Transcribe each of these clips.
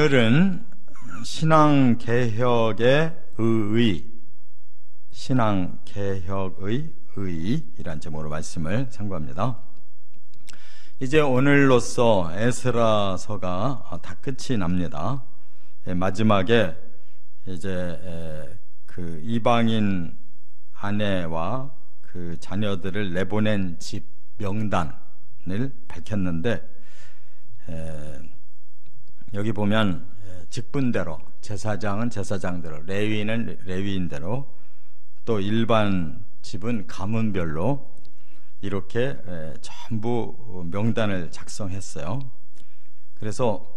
오늘은 신앙개혁의 의의, 신앙개혁의 의의이란 제목으로 말씀을 상고합니다. 이제 오늘로써 에스라서가 다 끝이 납니다. 마지막에 이제 그 이방인 아내와 그 자녀들을 내보낸 집 명단을 밝혔는데, 여기 보면 직분대로 제사장은 제사장대로, 레위인은 레위인대로, 또 일반 집은 가문별로 이렇게 전부 명단을 작성했어요. 그래서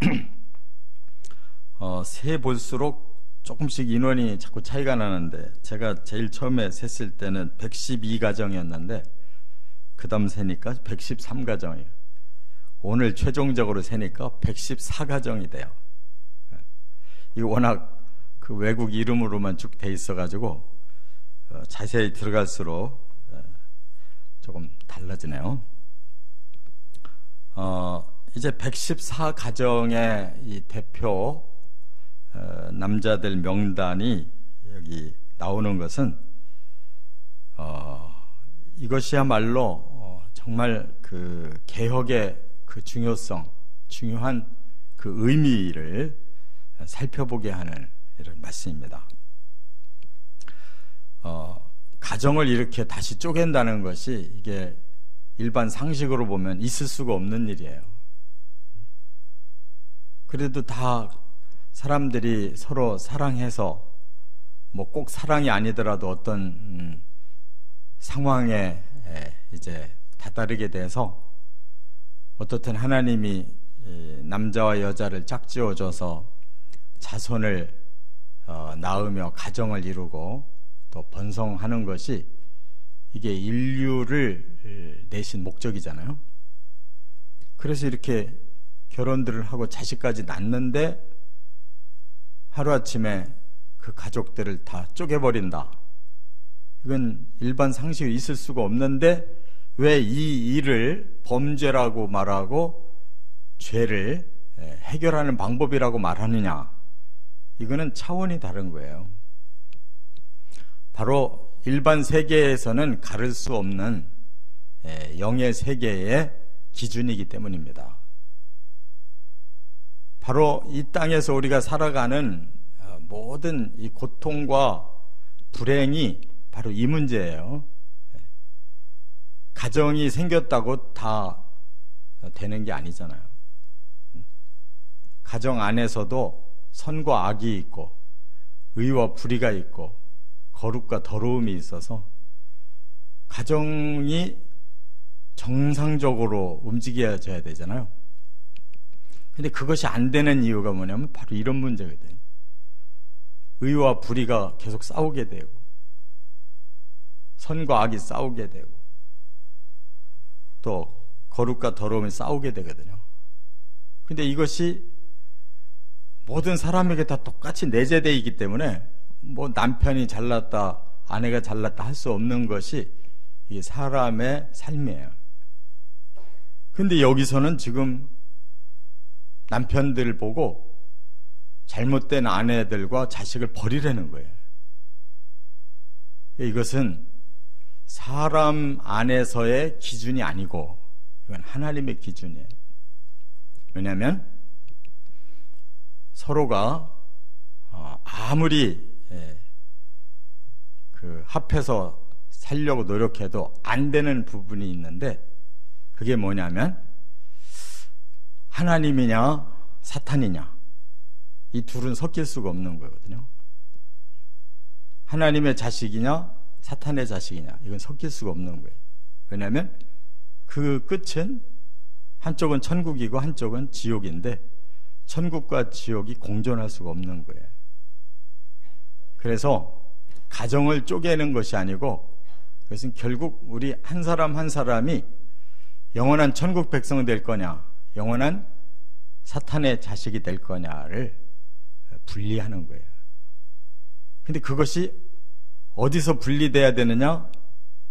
세 볼수록 조금씩 인원이 자꾸 차이가 나는데, 제가 제일 처음에 셌을 때는 112가정이었는데 그 다음 세니까 113가정이에요. 오늘 최종적으로 세니까 114가정이 돼요. 이거 워낙 그 외국 이름으로만 쭉 돼 있어가지고 자세히 들어갈수록 조금 달라지네요. 이제 114가정의 이 대표 남자들 명단이 여기 나오는 것은 이것이야말로 정말 그 개혁의 그 중요성, 중요한 그 의미를 살펴보게 하는 이런 말씀입니다. 가정을 이렇게 다시 쪼갠다는 것이 이게 일반 상식으로 보면 있을 수가 없는 일이에요. 그래도 다 사람들이 서로 사랑해서, 뭐 꼭 사랑이 아니더라도 어떤 상황에 이제 다다르게 돼서, 어떻든 하나님이 남자와 여자를 짝지어줘서 자손을 낳으며 가정을 이루고 또 번성하는 것이 이게 인류를 내신 목적이잖아요. 그래서 이렇게 결혼들을 하고 자식까지 낳는데 하루아침에 그 가족들을 다 쪼개버린다. 이건 일반 상식이 있을 수가 없는데 왜 이 일을 범죄라고 말하고 죄를 해결하는 방법이라고 말하느냐? 이거는 차원이 다른 거예요. 바로 일반 세계에서는 가를 수 없는 영의 세계의 기준이기 때문입니다. 바로 이 땅에서 우리가 살아가는 모든 이 고통과 불행이 바로 이 문제예요. 가정이 생겼다고 다 되는 게 아니잖아요. 가정 안에서도 선과 악이 있고 의와 불의가 있고 거룩과 더러움이 있어서 가정이 정상적으로 움직여져야 되잖아요. 근데 그것이 안 되는 이유가 뭐냐면 바로 이런 문제거든요. 의와 불의가 계속 싸우게 되고 선과 악이 싸우게 되고 또 거룩과 더러움이 싸우게 되거든요. 근데 이것이 모든 사람에게 다 똑같이 내재되어 있기 때문에 뭐 남편이 잘났다, 아내가 잘났다 할 수 없는 것이 이게 사람의 삶이에요. 근데 여기서는 지금 남편들 보고 잘못된 아내들과 자식을 버리라는 거예요. 이것은 사람 안에서의 기준이 아니고 이건 하나님의 기준이에요. 왜냐하면 서로가 아무리 그 합해서 살려고 노력해도 안 되는 부분이 있는데, 그게 뭐냐면 하나님이냐 사탄이냐, 이 둘은 섞일 수가 없는 거거든요. 하나님의 자식이냐 사탄의 자식이냐, 이건 섞일 수가 없는 거예요. 왜냐하면 그 끝은 한쪽은 천국이고 한쪽은 지옥인데 천국과 지옥이 공존할 수가 없는 거예요. 그래서 가정을 쪼개는 것이 아니고, 그것은 결국 우리 한 사람 한 사람이 영원한 천국 백성 될 거냐, 영원한 사탄의 자식이 될 거냐를 분리하는 거예요. 근데 그것이 어디서 분리돼야 되느냐?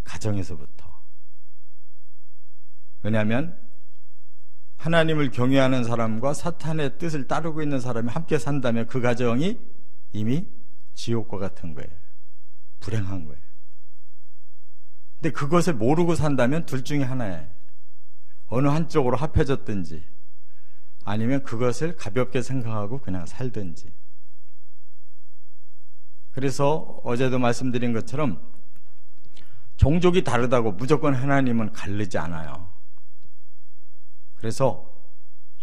가정에서부터. 왜냐하면 하나님을 경외하는 사람과 사탄의 뜻을 따르고 있는 사람이 함께 산다면 그 가정이 이미 지옥과 같은 거예요. 불행한 거예요. 근데 그것을 모르고 산다면 둘 중에 하나예요. 어느 한쪽으로 합해졌든지 아니면 그것을 가볍게 생각하고 그냥 살든지. 그래서 어제도 말씀드린 것처럼 종족이 다르다고 무조건 하나님은 가르지 않아요. 그래서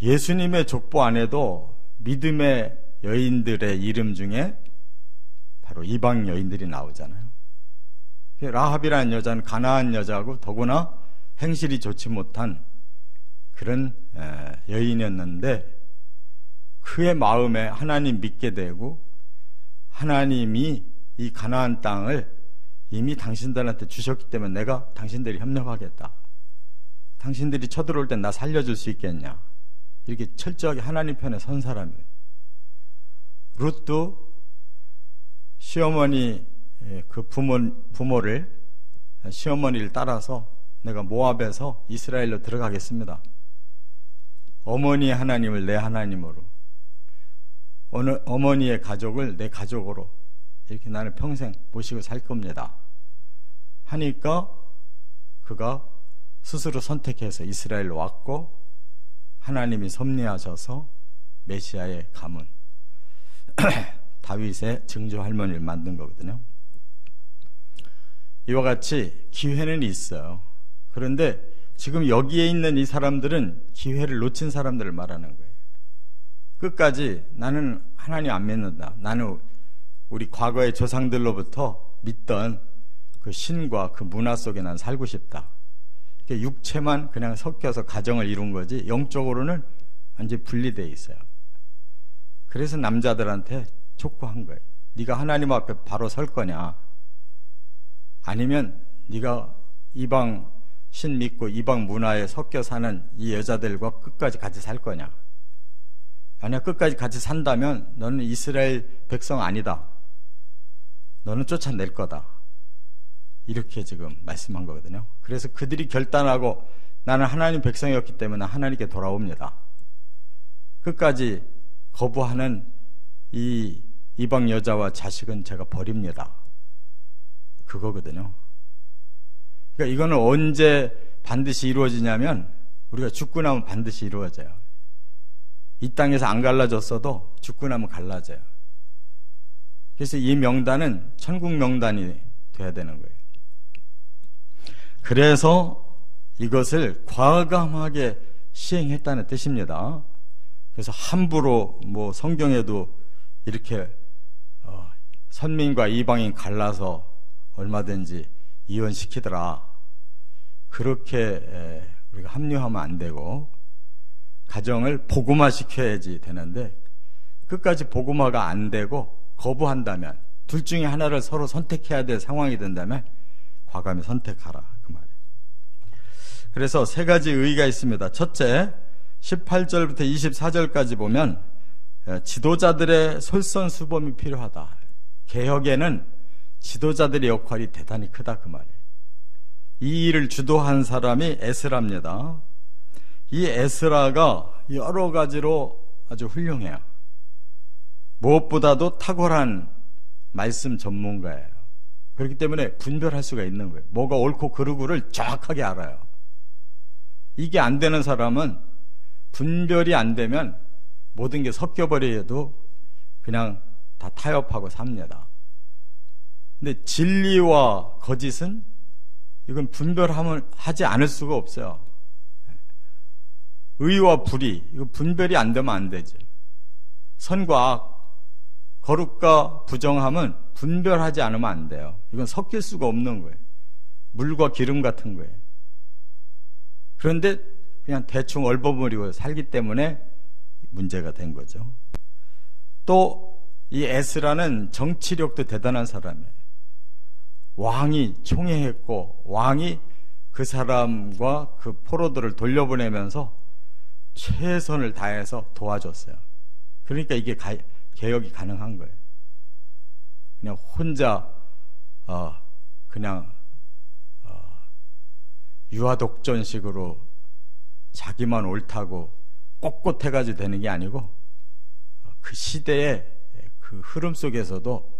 예수님의 족보 안에도 믿음의 여인들의 이름 중에 바로 이방 여인들이 나오잖아요. 라합이라는 여자는 가나안 여자고 더구나 행실이 좋지 못한 그런 여인이었는데 그의 마음에 하나님 믿게 되고 하나님이 이 가나안 땅을 이미 당신들한테 주셨기 때문에 내가 당신들이 협력하겠다. 당신들이 쳐들어올 땐 나 살려줄 수 있겠냐. 이렇게 철저하게 하나님 편에 선 사람이에요. 룻도 시어머니 그 부모를 시어머니를 따라서 내가 모압에서 이스라엘로 들어가겠습니다. 어머니의 하나님을 내 하나님으로, 어머니의 가족을 내 가족으로 이렇게 나는 평생 모시고 살 겁니다 하니까 그가 스스로 선택해서 이스라엘로 왔고 하나님이 섭리하셔서 메시아의 가문 다윗의 증조 할머니를 만든 거거든요. 이와 같이 기회는 있어요. 그런데 지금 여기에 있는 이 사람들은 기회를 놓친 사람들을 말하는 거예요. 끝까지 나는 하나님 안 믿는다. 나는 우리 과거의 조상들로부터 믿던 그 신과 그 문화 속에 난 살고 싶다. 육체만 그냥 섞여서 가정을 이룬 거지 영적으로는 완전히 분리되어 있어요. 그래서 남자들한테 촉구한 거예요. 네가 하나님 앞에 바로 설 거냐, 아니면 네가 이방 신 믿고 이방 문화에 섞여 사는 이 여자들과 끝까지 같이 살 거냐. 만약 끝까지 같이 산다면 너는 이스라엘 백성 아니다. 너는 쫓아낼 거다. 이렇게 지금 말씀한 거거든요. 그래서 그들이 결단하고 나는 하나님 백성이었기 때문에 하나님께 돌아옵니다. 끝까지 거부하는 이 이방 여자와 자식은 제가 버립니다. 그거거든요. 그러니까 이거는 언제 반드시 이루어지냐면 우리가 죽고 나면 반드시 이루어져요. 이 땅에서 안 갈라졌어도 죽고 나면 갈라져요. 그래서 이 명단은 천국 명단이 돼야 되는 거예요. 그래서 이것을 과감하게 시행했다는 뜻입니다. 그래서 함부로 뭐 성경에도 이렇게 선민과 이방인 갈라서 얼마든지 이혼시키더라. 그렇게 우리가 합리화하면 안 되고 가정을 복음화시켜야지 되는데 끝까지 복음화가 안 되고 거부한다면 둘 중에 하나를 서로 선택해야 될 상황이 된다면 과감히 선택하라 그 말이에요. 그래서 세 가지 의의가 있습니다. 첫째, 18절부터 24절까지 보면 지도자들의 솔선수범이 필요하다. 개혁에는 지도자들의 역할이 대단히 크다 그 말이에요. 이 일을 주도한 사람이 에스라입니다. 이 에스라가 여러 가지로 아주 훌륭해요. 무엇보다도 탁월한 말씀 전문가예요. 그렇기 때문에 분별할 수가 있는 거예요. 뭐가 옳고 그르고를 정확하게 알아요. 이게 안 되는 사람은 분별이 안 되면 모든 게 섞여버려도 그냥 다 타협하고 삽니다. 근데 진리와 거짓은 이건 분별하지 않을 수가 없어요. 의와 불의, 이거 분별이 안 되면 안 되죠. 선과 악, 거룩과 부정함은 분별하지 않으면 안 돼요. 이건 섞일 수가 없는 거예요. 물과 기름 같은 거예요. 그런데 그냥 대충 얼버무리고 살기 때문에 문제가 된 거죠. 또 이 에스라는 정치력도 대단한 사람이에요. 왕이 총애했고 왕이 그 사람과 그 포로들을 돌려보내면서 최선을 다해서 도와줬어요. 그러니까 이게 개혁이 가능한 거예요. 그냥 혼자 그냥 유아독존식으로 자기만 옳다고 꼿꼿해가지고 되는 게 아니고 그 시대의 그 흐름 속에서도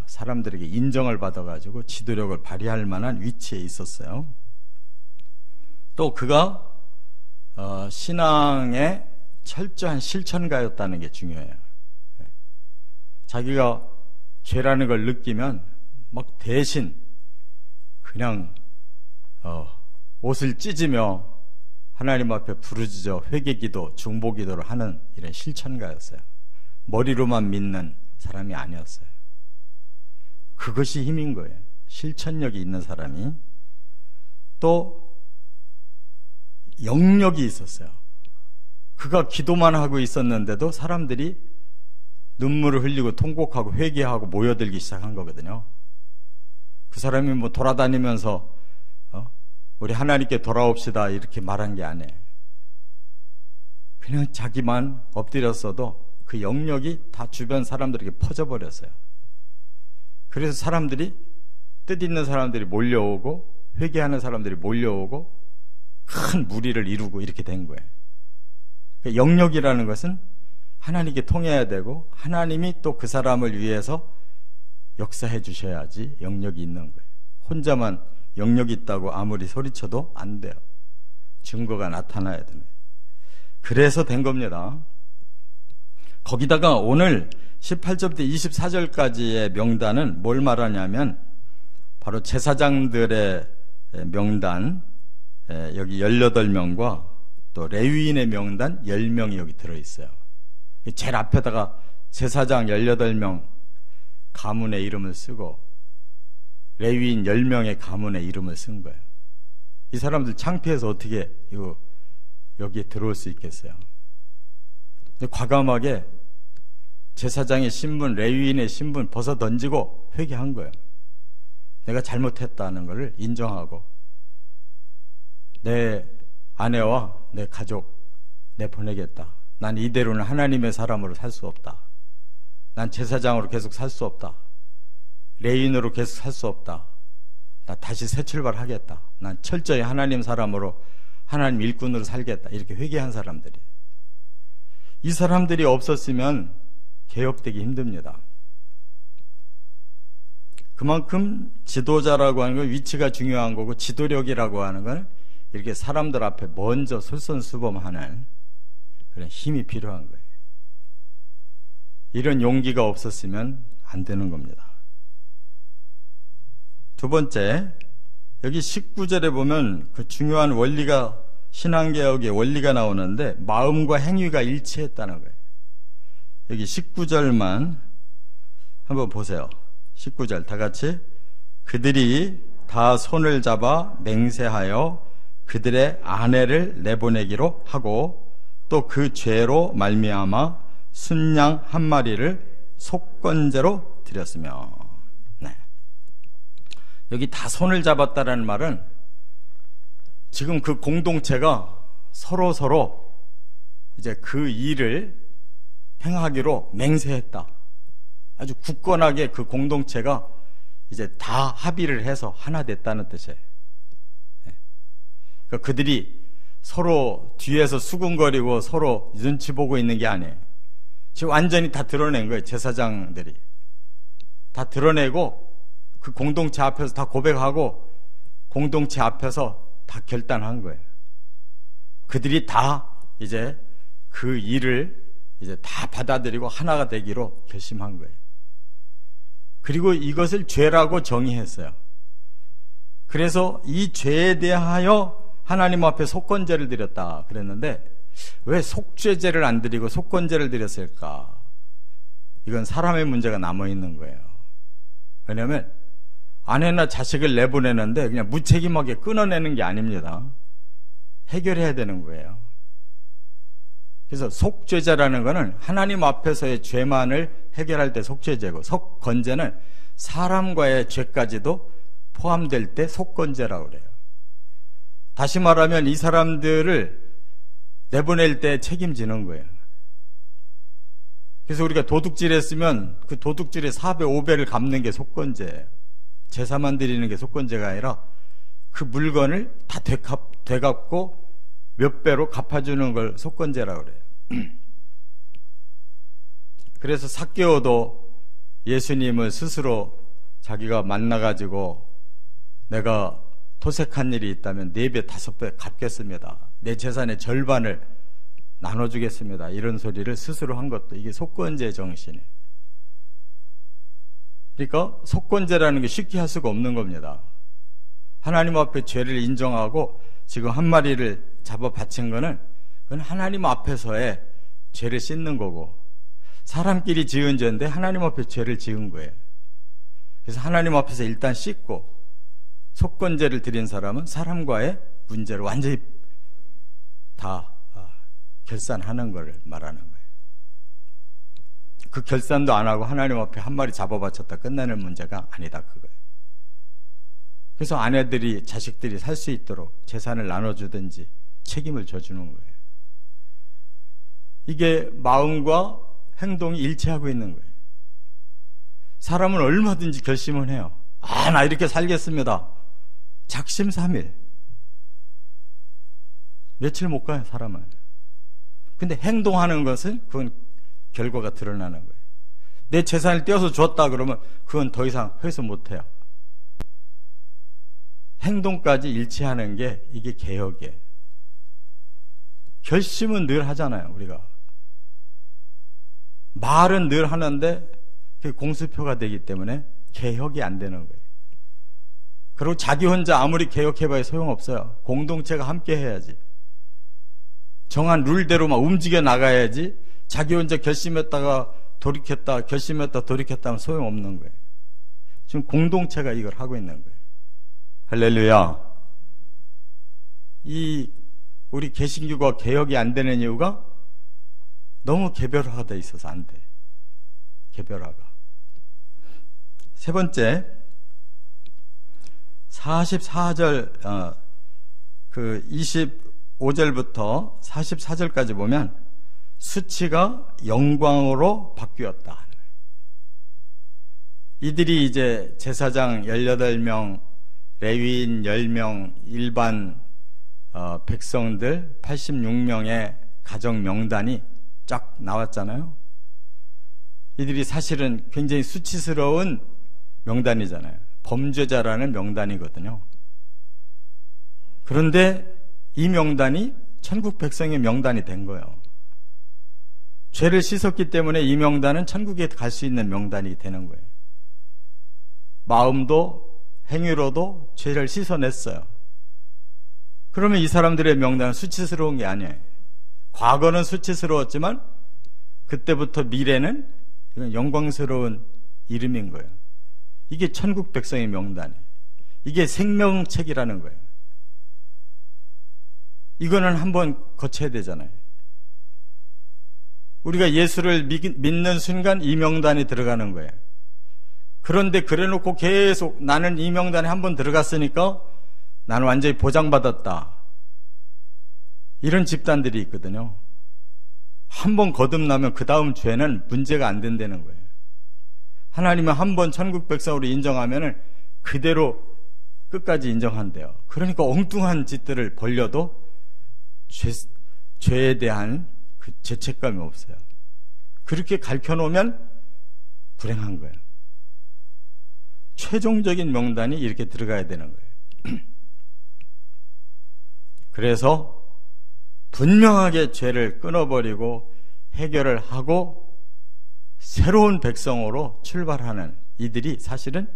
사람들에게 인정을 받아가지고 지도력을 발휘할 만한 위치에 있었어요. 또 그가 신앙의 철저한 실천가였다는 게 중요해요. 자기가 죄라는 걸 느끼면 막 대신 그냥 옷을 찢으며 하나님 앞에 부르짖어 회개기도 중보기도를 하는 이런 실천가였어요. 머리로만 믿는 사람이 아니었어요. 그것이 힘인 거예요. 실천력이 있는 사람이. 또 영역이 있었어요. 그가 기도만 하고 있었는데도 사람들이 눈물을 흘리고 통곡하고 회개하고 모여들기 시작한 거거든요. 그 사람이 뭐 돌아다니면서 우리 하나님께 돌아옵시다 이렇게 말한 게 아니에요. 그냥 자기만 엎드렸어도 그 영역이 다 주변 사람들에게 퍼져버렸어요. 그래서 사람들이, 뜻있는 사람들이 몰려오고 회개하는 사람들이 몰려오고 큰 무리를 이루고 이렇게 된 거예요. 영역이라는 것은 하나님께 통해야 되고 하나님이 또 그 사람을 위해서 역사해 주셔야지 영역이 있는 거예요. 혼자만 영역이 있다고 아무리 소리쳐도 안 돼요. 증거가 나타나야 되네. 그래서 된 겁니다. 거기다가 오늘 18절부터 24절까지의 명단은 뭘 말하냐면 바로 제사장들의 명단, 여기 18명과 또 레위인의 명단 10명이 여기 들어있어요. 제일 앞에다가 제사장 18명 가문의 이름을 쓰고 레위인 10명의 가문의 이름을 쓴 거예요. 이 사람들 창피해서 어떻게 여기에 들어올 수 있겠어요? 근데 과감하게 제사장의 신분, 레위인의 신분 벗어 던지고 회개한 거예요. 내가 잘못했다는 것을 인정하고 내 아내와 내 가족 내보내겠다. 난 이대로는 하나님의 사람으로 살 수 없다. 난 제사장으로 계속 살 수 없다. 레위인으로 계속 살 수 없다. 나 다시 새 출발하겠다. 난 철저히 하나님 사람으로 하나님 일꾼으로 살겠다. 이렇게 회개한 사람들이. 이 사람들이 없었으면 개혁되기 힘듭니다. 그만큼 지도자라고 하는 건 위치가 중요한 거고 지도력이라고 하는 건 이렇게 사람들 앞에 먼저 솔선수범하는 그런 힘이 필요한 거예요. 이런 용기가 없었으면 안 되는 겁니다. 두 번째, 여기 19절에 보면 그 중요한 원리가, 신앙개혁의 원리가 나오는데 마음과 행위가 일치했다는 거예요. 여기 19절만 한번 보세요. 19절 다 같이. 그들이 다 손을 잡아 맹세하여 그들의 아내를 내보내기로 하고 또 그 죄로 말미암아 순양 한 마리를 속건제로 드렸으며. 네. 여기 다 손을 잡았다라는 말은 지금 그 공동체가 서로 이제 그 일을 행하기로 맹세했다. 아주 굳건하게 그 공동체가 이제 다 합의를 해서 하나 됐다는 뜻이에요. 그러니까 그들이 서로 뒤에서 수군거리고 서로 눈치 보고 있는 게 아니에요. 지금 완전히 다 드러낸 거예요. 제사장들이 다 드러내고 그 공동체 앞에서 다 고백하고 공동체 앞에서 다 결단한 거예요. 그들이 다 이제 그 일을 이제 다 받아들이고 하나가 되기로 결심한 거예요. 그리고 이것을 죄라고 정의했어요. 그래서 이 죄에 대하여 하나님 앞에 속건제를 드렸다 그랬는데 왜 속죄제를 안 드리고 속건제를 드렸을까? 이건 사람의 문제가 남아있는 거예요. 왜냐하면 아내나 자식을 내보내는데 그냥 무책임하게 끊어내는 게 아닙니다. 해결해야 되는 거예요. 그래서 속죄제라는 거는 하나님 앞에서의 죄만을 해결할 때 속죄제고, 속건제는 사람과의 죄까지도 포함될 때 속건제라고 그래요. 다시 말하면 이 사람들을 내보낼 때 책임지는 거예요. 그래서 우리가 도둑질 했으면 그 도둑질의 4배, 5배를 갚는 게 속건제예요. 제사만 드리는 게 속건제가 아니라 그 물건을 다 되갚고 몇 배로 갚아주는 걸 속건제라고 그래요. 그래서 삭개오도 예수님을 스스로 자기가 만나가지고 내가 토색한 일이 있다면 4배, 5배 갚겠습니다. 내 재산의 절반을 나눠주겠습니다. 이런 소리를 스스로 한 것도 이게 속건제 정신이에요. 그러니까 속건제라는 게 쉽게 할 수가 없는 겁니다. 하나님 앞에 죄를 인정하고 지금 한 마리를 잡아 바친 거는 그건 하나님 앞에서의 죄를 씻는 거고, 사람끼리 지은 죄인데 하나님 앞에 죄를 지은 거예요. 그래서 하나님 앞에서 일단 씻고 속건제를 드린 사람은 사람과의 문제를 완전히 다 결산하는 걸 말하는 거예요. 그 결산도 안 하고 하나님 앞에 한 마리 잡아 바쳤다 끝나는 문제가 아니다, 그거예요. 그래서 아내들이, 자식들이 살 수 있도록 재산을 나눠주든지 책임을 져주는 거예요. 이게 마음과 행동이 일치하고 있는 거예요. 사람은 얼마든지 결심을 해요. 나 이렇게 살겠습니다. 작심삼일. 며칠 못 가요, 사람은. 근데 행동하는 것은 그건 결과가 드러나는 거예요. 내 재산을 떼어서 줬다 그러면 그건 더 이상 회수 못 해요. 행동까지 일치하는 게 이게 개혁이에요. 결심은 늘 하잖아요, 우리가. 말은 늘 하는데 그게 공수표가 되기 때문에 개혁이 안 되는 거예요. 그리고 자기 혼자 아무리 개혁해봐야 소용없어요. 공동체가 함께 해야지. 정한 룰대로만 움직여 나가야지. 자기 혼자 결심했다가 돌이켰다, 결심했다 돌이켰다 하면 소용없는 거예요. 지금 공동체가 이걸 하고 있는 거예요. 할렐루야. 우리 개신교가 개혁이 안 되는 이유가 너무 개별화가 돼 있어서 안 돼. 개별화가. 세 번째, 44절, 25절부터 44절까지 보면 수치가 영광으로 바뀌었다. 이들이 이제 제사장 18명, 레위인 10명, 일반 백성들 86명의 가정 명단이 쫙 나왔잖아요. 이들이 사실은 굉장히 수치스러운 명단이잖아요. 범죄자라는 명단이거든요. 그런데 이 명단이 천국 백성의 명단이 된 거예요. 죄를 씻었기 때문에 이 명단은 천국에 갈 수 있는 명단이 되는 거예요. 마음도 행위로도 죄를 씻어냈어요. 그러면 이 사람들의 명단은 수치스러운 게 아니에요. 과거는 수치스러웠지만 그때부터 미래는 이건 영광스러운 이름인 거예요. 이게 천국 백성의 명단이에요. 이게 생명책이라는 거예요. 이거는 한번 거쳐야 되잖아요. 우리가 예수를 믿는 순간 이 명단이 들어가는 거예요. 그런데 그래놓고 계속 나는 이 명단에 한번 들어갔으니까 나는 완전히 보장받았다. 이런 집단들이 있거든요. 한번 거듭나면 그 다음 죄는 문제가 안 된다는 거예요. 하나님은 한번 천국 백성으로 인정하면 그대로 끝까지 인정한대요. 그러니까 엉뚱한 짓들을 벌려도 죄에 대한 그 죄책감이 없어요. 그렇게 가르쳐놓으면 불행한 거예요. 최종적인 명단이 이렇게 들어가야 되는 거예요. 그래서 분명하게 죄를 끊어버리고 해결을 하고 새로운 백성으로 출발하는 이들이 사실은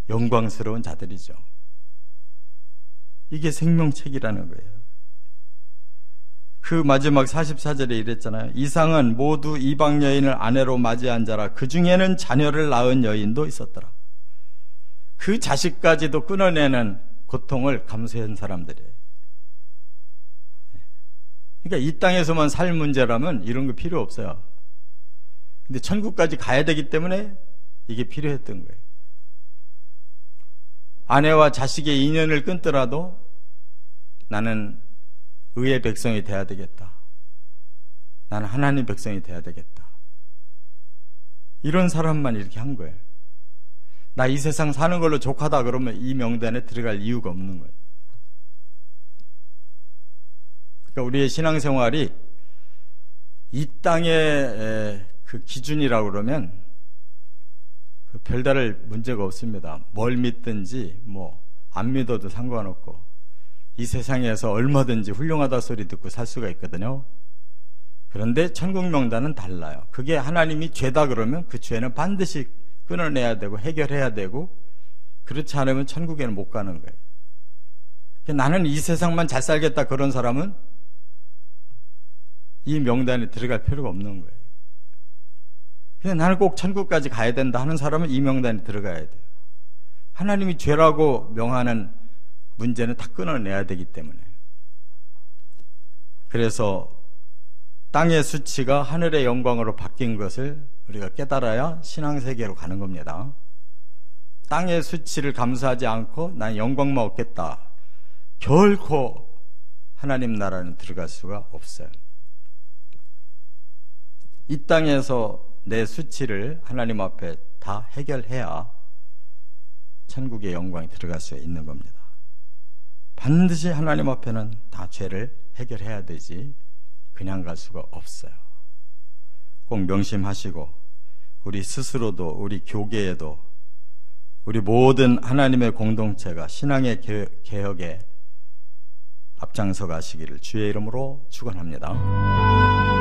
영광스러운 자들이죠. 이게 생명책이라는 거예요. 그 마지막 44절에 이랬잖아요. 이상은 모두 이방 여인을 아내로 맞이한 자라. 그 중에는 자녀를 낳은 여인도 있었더라. 그 자식까지도 끊어내는 고통을 감수한 사람들이에요. 그러니까 이 땅에서만 살 문제라면 이런 거 필요 없어요. 근데 천국까지 가야 되기 때문에 이게 필요했던 거예요. 아내와 자식의 인연을 끊더라도 나는 의의 백성이 돼야 되겠다. 나는 하나님 백성이 돼야 되겠다. 이런 사람만 이렇게 한 거예요. 나 이 세상 사는 걸로 족하다 그러면 이 명단에 들어갈 이유가 없는 거예요. 그러니까 우리의 신앙생활이 이 땅의 그 기준이라고 그러면 그 별다를 문제가 없습니다. 뭘 믿든지 안 믿어도 상관없고 이 세상에서 얼마든지 훌륭하다 소리 듣고 살 수가 있거든요. 그런데 천국 명단은 달라요. 그게 하나님이 죄다 그러면 그 죄는 반드시 끊어내야 되고 해결해야 되고, 그렇지 않으면 천국에는 못 가는 거예요. 나는 이 세상만 잘 살겠다 그런 사람은 이 명단에 들어갈 필요가 없는 거예요. 그냥 나는 꼭 천국까지 가야 된다 하는 사람은 이 명단에 들어가야 돼요. 하나님이 죄라고 명하는 문제는 다 끊어내야 되기 때문에. 그래서 땅의 수치가 하늘의 영광으로 바뀐 것을 우리가 깨달아야 신앙세계로 가는 겁니다. 땅의 수치를 감수하지 않고 난 영광만 얻겠다, 결코 하나님 나라는 들어갈 수가 없어요. 이 땅에서 내 수치를 하나님 앞에 다 해결해야 천국의 영광이 들어갈 수 있는 겁니다. 반드시 하나님 앞에는 다 죄를 해결해야 되지 그냥 갈 수가 없어요. 꼭 명심하시고, 우리 스스로도, 우리 교계에도, 우리 모든 하나님의 공동체가 신앙의 개혁에 앞장서 가시기를 주의 이름으로 축원합니다.